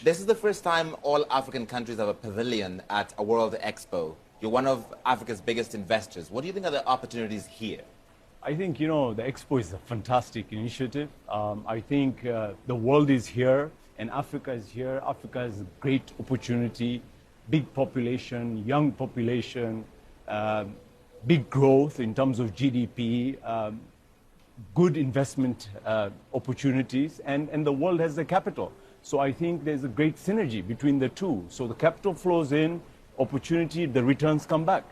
This is the first time all African countries have a pavilion at a World Expo. You're one of Africa's biggest investors. What do you think are the opportunities here? I think, the Expo is a fantastic initiative. I think the world is here and Africa is here. Africa has a great opportunity, big population, young population, big growth in terms of GDP, good investment opportunities, and the world has the capital. So I think there's a great synergy between the two. So the capital flows in, opportunity, the returns come back.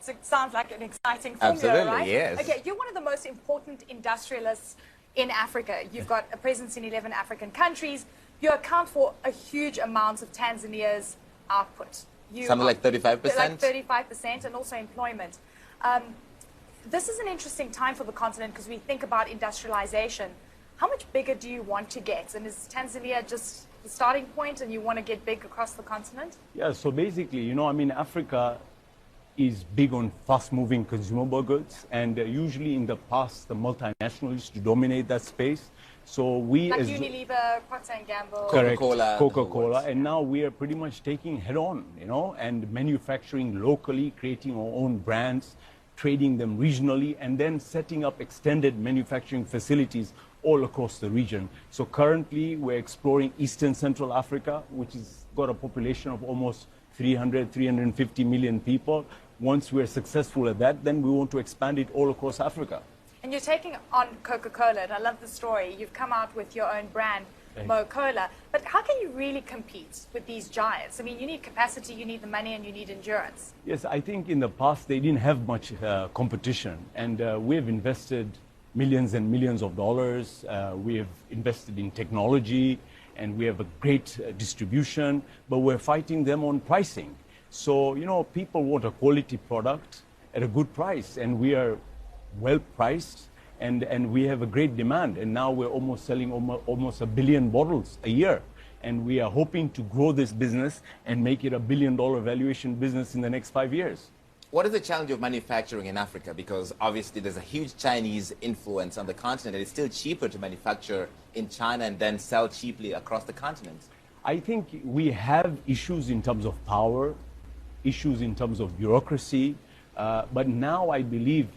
So it sounds like an exciting formula, Absolutely, right? yes. Okay, you're one of the most important industrialists in Africa. You've got a presence in 11 African countries. You account for a huge amount of Tanzania's output. Something like 35%? Like 35%, and also employment. This is an interesting time for the continent because we think about industrialization. How much bigger do you want to get? And is Tanzania just the starting point and you want to get big across the continent? Yeah, so basically, Africa is big on fast-moving consumable goods, and usually in the past, the multinationals used to dominate that space. So we, like Unilever, Procter & Gamble, Coca-Cola, and now we are pretty much taking head-on, and manufacturing locally, creating our own brands, trading them regionally, and then setting up extended manufacturing facilities all across the region. So currently, we're exploring Eastern Central Africa, which has got a population of almost 350 million people. Once we're successful at that, then we want to expand it all across Africa. And you're taking on Coca-Cola, and I love the story. You've come out with your own brand, Mo-Cola. But how can you really compete with these giants? I mean, you need capacity, you need the money, and you need endurance. Yes, I think in the past they didn't have much competition. And we've invested millions and millions of dollars. We have invested in technology, and we have a great distribution, but we're fighting them on pricing. So, people want a quality product at a good price, and we are well priced, and we have a great demand. And now we're almost selling almost 1 billion bottles a year. And we are hoping to grow this business and make it a $1 billion valuation business in the next 5 years. What is the challenge of manufacturing in Africa? Because obviously there's a huge Chinese influence on the continent, and it's still cheaper to manufacture in China and then sell cheaply across the continent. I think we have issues in terms of power, issues in terms of bureaucracy, but now I believe,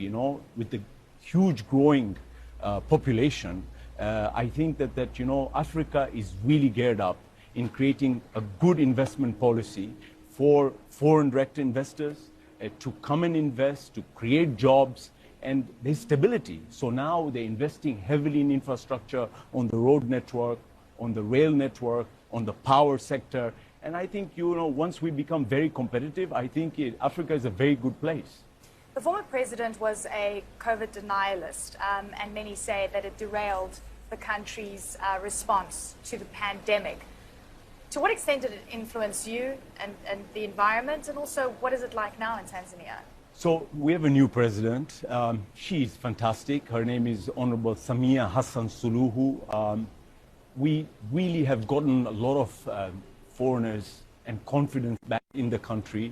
with the huge growing population, I think that Africa is really geared up in creating a good investment policy for foreign direct investors to come and invest, to create jobs, and there's stability. So now they're investing heavily in infrastructure, on the road network, on the rail network, on the power sector. And I think, once we become very competitive, I think Africa is a very good place. The former president was a COVID denialist, and many say that it derailed the country's response to the pandemic. To what extent did it influence you and the environment, and also what is it like now in Tanzania? So we have a new president. She's fantastic. Her name is Honorable Samia Hassan Suluhu. We really have gotten a lot of foreigners and confidence back in the country.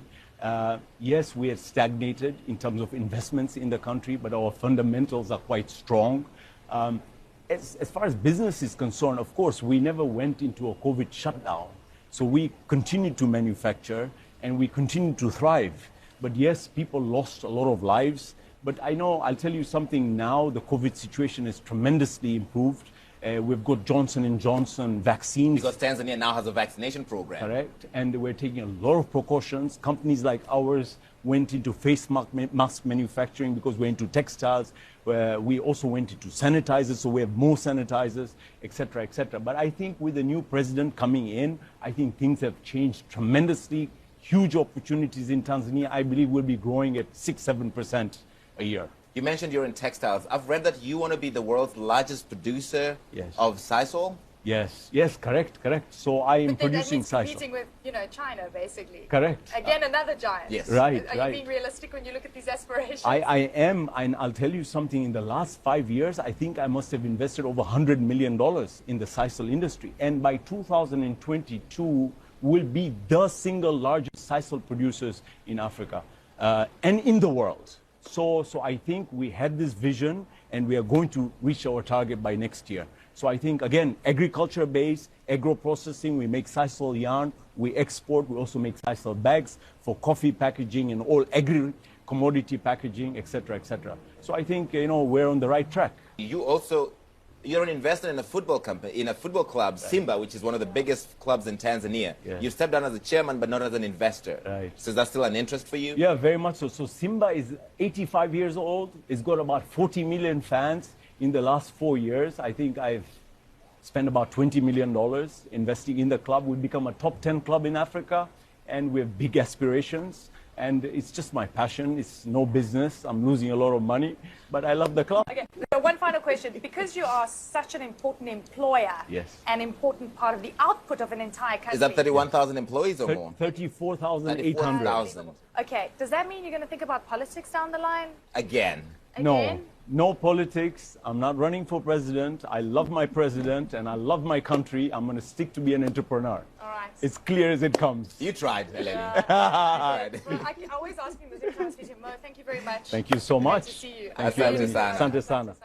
Yes, we have stagnated in terms of investments in the country, but our fundamentals are quite strong. As far as business is concerned, of course, we never went into a COVID shutdown. So we continued to manufacture and we continued to thrive. But yes, people lost a lot of lives. But I'll tell you something now, the COVID situation has tremendously improved. We've got Johnson & Johnson vaccines. Because Tanzania now has a vaccination program. Correct. And we're taking a lot of precautions. Companies like ours went into face mask manufacturing because we're into textiles. We also went into sanitizers, so we have more sanitizers, et cetera, et cetera. But I think with the new president coming in, I think things have changed tremendously. Huge opportunities in Tanzania. I believe we'll be growing at 6-7% a year. You mentioned you're in textiles. I've read that you want to be the world's largest producer of sisal. Yes, correct. So I am producing sisal. Competing with, China, basically. Correct. Again, another giant. Yes. Right. Are you being realistic when you look at these aspirations? I am, and I'll tell you something. In the last 5 years, I think I must have invested over $100 million in the sisal industry. And by 2022, we'll be the single largest sisal producers in Africa and in the world. So I think we had this vision, and we are going to reach our target by next year. So I think, again, agriculture-based, agro-processing, we make sisal yarn, we export, we also make sisal bags for coffee packaging and all agri-commodity packaging, et cetera, et cetera. So I think, we're on the right track. You're an investor in a football company, in a football club, Simba, which is one of the biggest clubs in Tanzania. Yeah. You stepped down as a chairman, but not as an investor. Right. So is that still an interest for you? Yeah, very much so. So Simba is 85 years old. It's got about 40 million fans. In the last 4 years, I think I've spent about $20 million investing in the club. We've become a top 10 club in Africa, and we have big aspirations. And it's just my passion. It's no business. I'm losing a lot of money, but I love the club. Okay, so one final question. Because you are such an important employer, Yes. an important part of the output of an entire country. Is that 31,000 employees or more? 34,800. 34,000. Okay, does that mean you're going to think about politics down the line? Again. Again? No politics. I'm not running for president. I love my president and I love my country. I'm going to stick to be an entrepreneur. All right. It's clear as it comes. You tried, Eleni. Well, I always ask him this. Mo, thank you very much. Thank you so much. Great to see you. Thank you. Asante sana. Asante sana.